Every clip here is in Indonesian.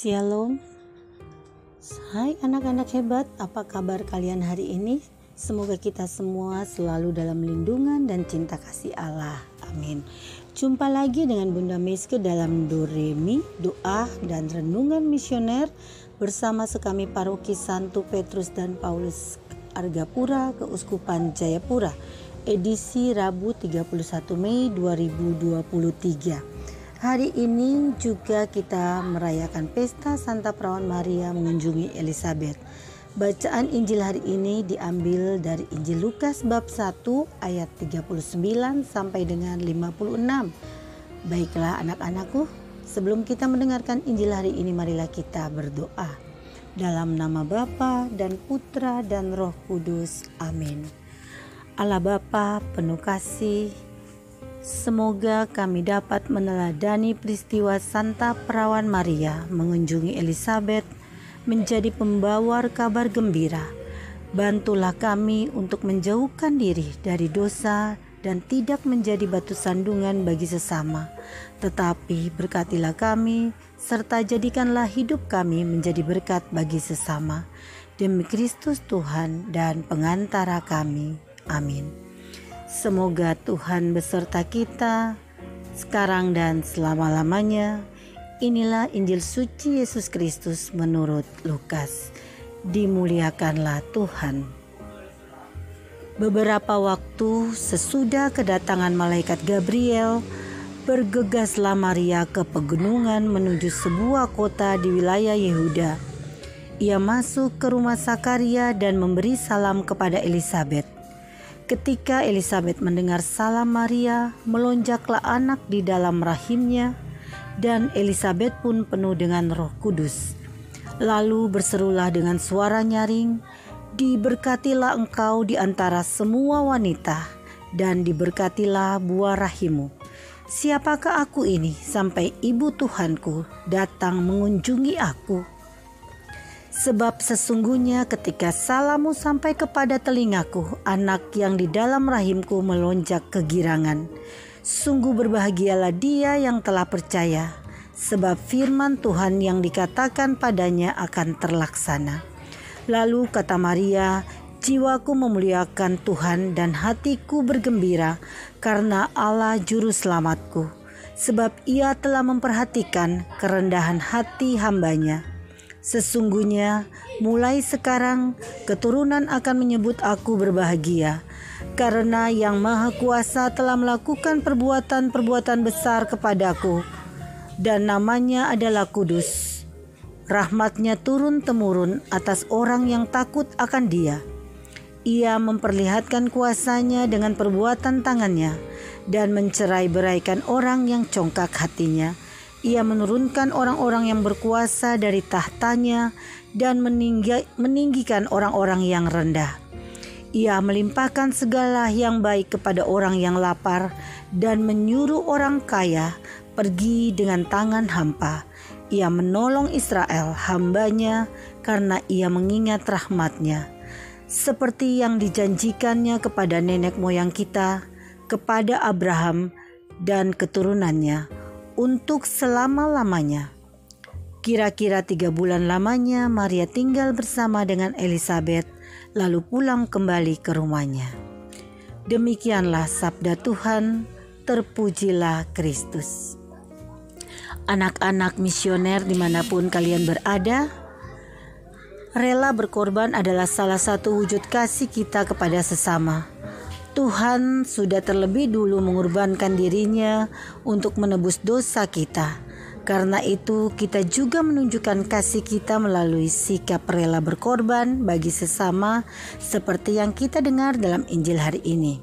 Shalom. Hai anak-anak hebat, apa kabar kalian hari ini? Semoga kita semua selalu dalam lindungan dan cinta kasih Allah. Amin. Jumpa lagi dengan Bunda Meske dalam Doremi, doa dan renungan misioner bersama sekami Paroki Santo Petrus dan Paulus Argapura, Keuskupan Jayapura, edisi Rabu 31 Mei 2023. Hari ini juga kita merayakan pesta Santa Perawan Maria mengunjungi Elizabeth. Bacaan Injil hari ini diambil dari Injil Lukas bab 1 ayat 39 sampai dengan 56. Baiklah anak-anakku, sebelum kita mendengarkan Injil hari ini, marilah kita berdoa. Dalam nama Bapa dan Putra dan Roh Kudus. Amin. Allah Bapa penuh kasih, semoga kami dapat meneladani peristiwa Santa Perawan Maria mengunjungi Elizabeth menjadi pembawa kabar gembira. Bantulah kami untuk menjauhkan diri dari dosa dan tidak menjadi batu sandungan bagi sesama. Tetapi berkatilah kami serta jadikanlah hidup kami menjadi berkat bagi sesama. Demi Kristus Tuhan dan pengantara kami. Amin. Semoga Tuhan beserta kita sekarang dan selama-lamanya. Inilah Injil suci Yesus Kristus menurut Lukas. Dimuliakanlah Tuhan. Beberapa waktu sesudah kedatangan malaikat Gabriel, bergegaslah Maria ke pegunungan menuju sebuah kota di wilayah Yehuda. Ia masuk ke rumah Sakaria dan memberi salam kepada Elizabeth. Ketika Elizabeth mendengar salam Maria, melonjaklah anak di dalam rahimnya, dan Elizabeth pun penuh dengan Roh Kudus. Lalu berserulah dengan suara nyaring, "Diberkatilah engkau di antara semua wanita, dan diberkatilah buah rahimmu. Siapakah aku ini sampai ibu Tuhanku datang mengunjungi aku? Sebab sesungguhnya ketika salammu sampai kepada telingaku, anak yang di dalam rahimku melonjak kegirangan. Sungguh berbahagialah dia yang telah percaya, sebab firman Tuhan yang dikatakan padanya akan terlaksana." Lalu kata Maria, "Jiwaku memuliakan Tuhan dan hatiku bergembira karena Allah juru selamatku, sebab ia telah memperhatikan kerendahan hati hambanya. Sesungguhnya mulai sekarang keturunan akan menyebut aku berbahagia, karena Yang Maha Kuasa telah melakukan perbuatan-perbuatan besar kepadaku, dan namanya adalah kudus. Rahmatnya turun-temurun atas orang yang takut akan Dia. Ia memperlihatkan kuasanya dengan perbuatan tangannya, dan mencerai-beraikan orang yang congkak hatinya. Ia menurunkan orang-orang yang berkuasa dari tahtanya dan meninggikan orang-orang yang rendah. Ia melimpahkan segala yang baik kepada orang yang lapar dan menyuruh orang kaya pergi dengan tangan hampa. Ia menolong Israel hambanya karena ia mengingat rahmatnya, seperti yang dijanjikannya kepada nenek moyang kita, kepada Abraham dan keturunannya, untuk selama-lamanya." Kira-kira 3 bulan lamanya Maria tinggal bersama dengan Elizabeth, lalu pulang kembali ke rumahnya. Demikianlah sabda Tuhan, terpujilah Kristus. Anak-anak misioner dimanapun kalian berada, rela berkorban adalah salah satu wujud kasih kita kepada sesama. Tuhan sudah terlebih dulu mengorbankan dirinya untuk menebus dosa kita. Karena itu kita juga menunjukkan kasih kita melalui sikap rela berkorban bagi sesama, seperti yang kita dengar dalam Injil hari ini.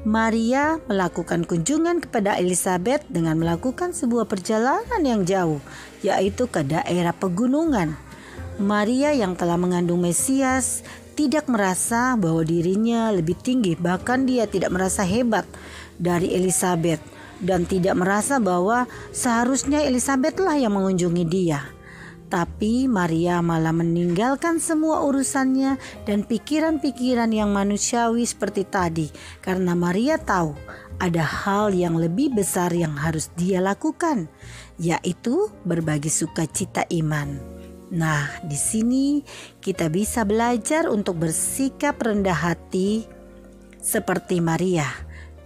Maria melakukan kunjungan kepada Elizabeth dengan melakukan sebuah perjalanan yang jauh, yaitu ke daerah pegunungan. Maria yang telah mengandung Mesias tidak merasa bahwa dirinya lebih tinggi, bahkan dia tidak merasa hebat dari Elizabeth, dan tidak merasa bahwa seharusnya Elizabethlah yang mengunjungi dia. Tapi Maria malah meninggalkan semua urusannya dan pikiran-pikiran yang manusiawi seperti tadi, karena Maria tahu ada hal yang lebih besar yang harus dia lakukan, yaitu berbagi sukacita iman. Nah, di sini kita bisa belajar untuk bersikap rendah hati seperti Maria,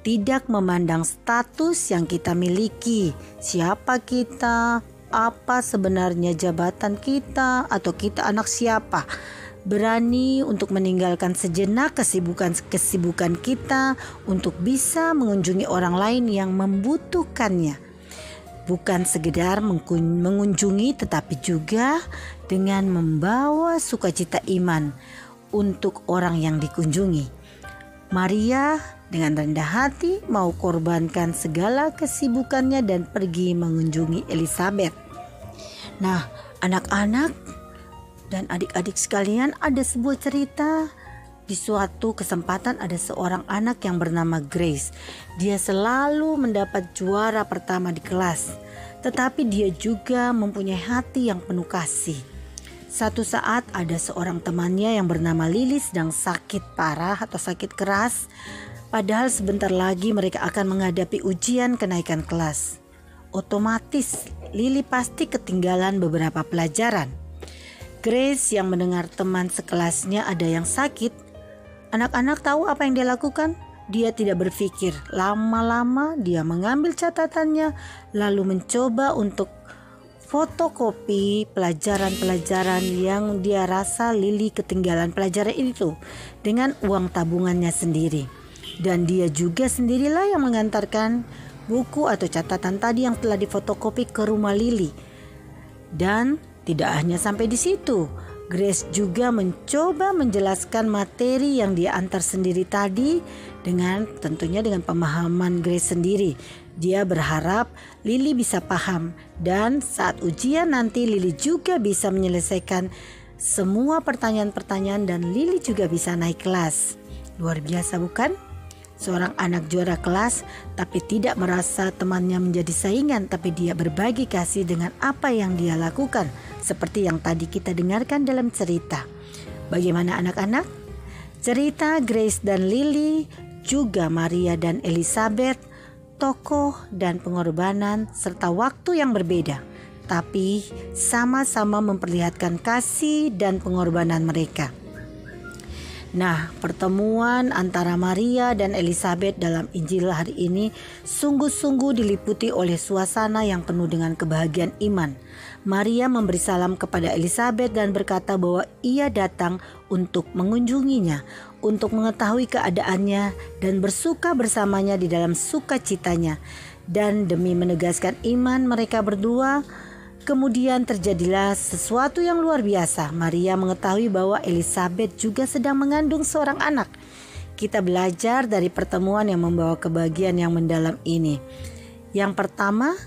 tidak memandang status yang kita miliki, siapa kita, apa sebenarnya jabatan kita, atau kita anak siapa. Berani untuk meninggalkan sejenak kesibukan kita untuk bisa mengunjungi orang lain yang membutuhkannya. Bukan sekedar mengunjungi, tetapi juga dengan membawa sukacita iman untuk orang yang dikunjungi. Maria dengan rendah hati mau korbankan segala kesibukannya dan pergi mengunjungi Elizabeth. Nah, anak-anak dan adik-adik sekalian, ada sebuah cerita. Di suatu kesempatan ada seorang anak yang bernama Grace. Dia selalu mendapat juara pertama di kelas, tetapi dia juga mempunyai hati yang penuh kasih. Suatu saat ada seorang temannya yang bernama Lily sedang sakit parah atau sakit keras. Padahal sebentar lagi mereka akan menghadapi ujian kenaikan kelas. Otomatis Lily pasti ketinggalan beberapa pelajaran. Grace yang mendengar teman sekelasnya ada yang sakit, anak-anak tahu apa yang dia lakukan? Dia tidak berpikir. Lama-lama dia mengambil catatannya lalu mencoba untuk fotokopi pelajaran-pelajaran yang dia rasa Lily ketinggalan pelajaran itu dengan uang tabungannya sendiri. Dan dia juga sendirilah yang mengantarkan buku atau catatan tadi yang telah difotokopi ke rumah Lily. Dan tidak hanya sampai di situ, Grace juga mencoba menjelaskan materi yang dia antar sendiri tadi tentunya dengan pemahaman Grace sendiri. Dia berharap Lily bisa paham dan saat ujian nanti Lily juga bisa menyelesaikan semua pertanyaan-pertanyaan dan Lily juga bisa naik kelas. Luar biasa bukan? Seorang anak juara kelas tapi tidak merasa temannya menjadi saingan, tapi dia berbagi kasih dengan apa yang dia lakukan, seperti yang tadi kita dengarkan dalam cerita. Bagaimana anak-anak? Cerita Grace dan Lily, juga Maria dan Elizabeth, tokoh dan pengorbanan serta waktu yang berbeda, tapi sama-sama memperlihatkan kasih dan pengorbanan mereka. Nah, pertemuan antara Maria dan Elizabeth dalam Injil hari ini sungguh-sungguh diliputi oleh suasana yang penuh dengan kebahagiaan iman. Maria memberi salam kepada Elizabeth dan berkata bahwa ia datang untuk mengunjunginya, untuk mengetahui keadaannya dan bersuka bersamanya di dalam sukacitanya. Dan demi menegaskan iman mereka berdua, kemudian terjadilah sesuatu yang luar biasa. Maria mengetahui bahwa Elizabeth juga sedang mengandung seorang anak. Kita belajar dari pertemuan yang membawa kebahagiaan yang mendalam ini. Yang pertama,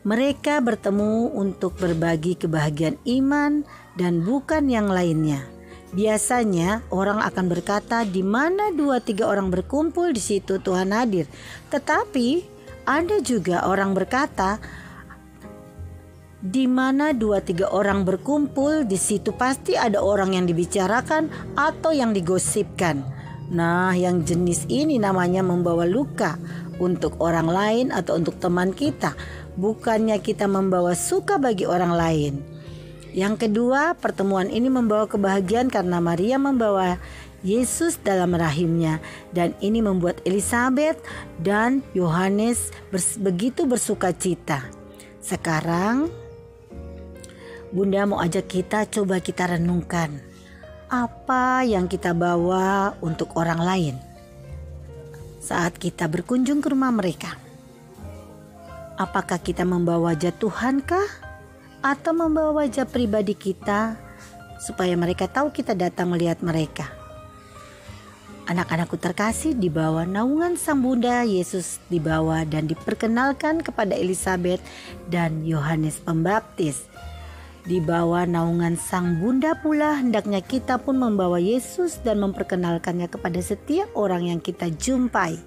mereka bertemu untuk berbagi kebahagiaan iman dan bukan yang lainnya. Biasanya orang akan berkata, di mana 2-3 orang berkumpul di situ Tuhan hadir. Tetapi ada juga orang berkata, di mana 2-3 orang berkumpul, di situ pasti ada orang yang dibicarakan atau yang digosipkan. Nah, yang jenis ini namanya membawa luka untuk orang lain atau untuk teman kita. Bukannya kita membawa suka bagi orang lain. Yang kedua, pertemuan ini membawa kebahagiaan karena Maria membawa Yesus dalam rahimnya. Dan ini membuat Elizabeth dan Yohanes begitu bersuka cita. Sekarang Bunda mau ajak coba kita renungkan apa yang kita bawa untuk orang lain saat kita berkunjung ke rumah mereka. Apakah kita membawa wajah Tuhan kah? Atau membawa wajah pribadi kita supaya mereka tahu kita datang melihat mereka? Anak-anakku terkasih, dibawa naungan Sang Bunda Yesus dibawa dan diperkenalkan kepada Elizabeth dan Yohanes Pembaptis. Di bawah naungan Sang Bunda pula hendaknya kita pun membawa Yesus dan memperkenalkannya kepada setiap orang yang kita jumpai.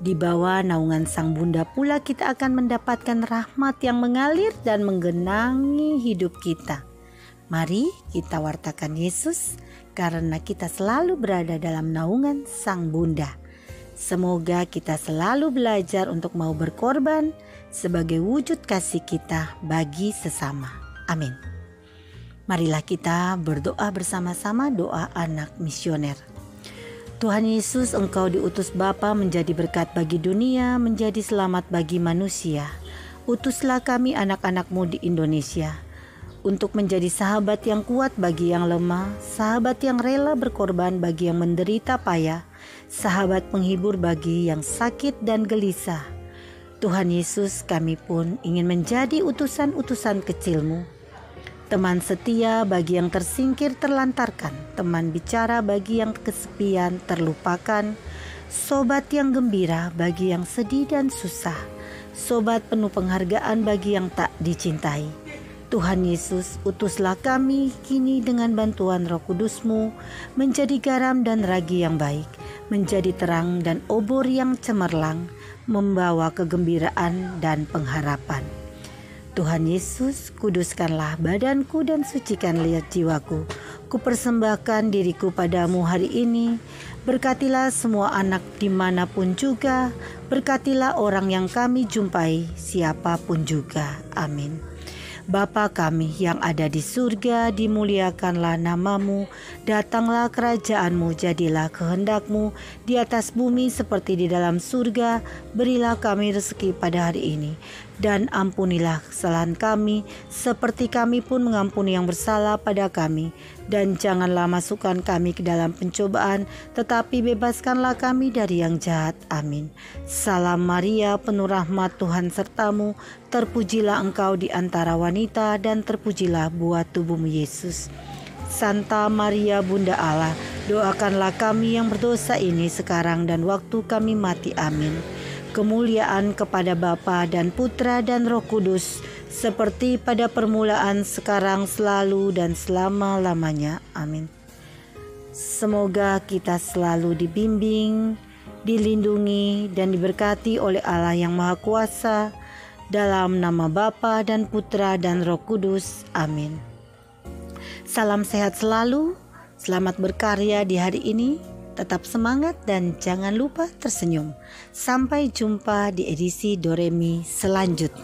Di bawah naungan Sang Bunda pula kita akan mendapatkan rahmat yang mengalir dan menggenangi hidup kita. Mari kita wartakan Yesus karena kita selalu berada dalam naungan Sang Bunda. Semoga kita selalu belajar untuk mau berkorban sebagai wujud kasih kita bagi sesama. Amin. Marilah kita berdoa bersama-sama doa anak misioner. Tuhan Yesus, Engkau diutus Bapa menjadi berkat bagi dunia, menjadi selamat bagi manusia. Utuslah kami anak-anak-Mu di Indonesia untuk menjadi sahabat yang kuat bagi yang lemah, sahabat yang rela berkorban bagi yang menderita payah, sahabat penghibur bagi yang sakit dan gelisah. Tuhan Yesus, kami pun ingin menjadi utusan-utusan kecil-Mu, teman setia bagi yang tersingkir terlantarkan, teman bicara bagi yang kesepian terlupakan, sobat yang gembira bagi yang sedih dan susah, sobat penuh penghargaan bagi yang tak dicintai. Tuhan Yesus, utuslah kami kini dengan bantuan Roh Kudus-Mu menjadi garam dan ragi yang baik, menjadi terang dan obor yang cemerlang, membawa kegembiraan dan pengharapan. Tuhan Yesus, kuduskanlah badanku dan sucikan liat jiwaku. Kupersembahkan diriku padamu hari ini. Berkatilah semua anak dimanapun juga. Berkatilah orang yang kami jumpai, siapapun juga. Amin. Bapa kami yang ada di surga, dimuliakanlah nama-Mu, datanglah kerajaan-Mu, jadilah kehendak-Mu di atas bumi seperti di dalam surga. Berilah kami rezeki pada hari ini, dan ampunilah kesalahan kami, seperti kami pun mengampuni yang bersalah pada kami. Dan janganlah masukkan kami ke dalam pencobaan, tetapi bebaskanlah kami dari yang jahat. Amin. Salam Maria, penuh rahmat, Tuhan sertamu, terpujilah engkau di antara wanita, dan terpujilah buah tubuhmu Yesus. Santa Maria Bunda Allah, doakanlah kami yang berdosa ini sekarang dan waktu kami mati. Amin. Kemuliaan kepada Bapa dan Putra dan Roh Kudus, seperti pada permulaan, sekarang, selalu, dan selama-lamanya. Amin. Semoga kita selalu dibimbing, dilindungi, dan diberkati oleh Allah yang Maha Kuasa, dalam nama Bapa dan Putra dan Roh Kudus. Amin. Salam sehat selalu, selamat berkarya di hari ini. Tetap semangat dan jangan lupa tersenyum. Sampai jumpa di edisi Doremi selanjutnya.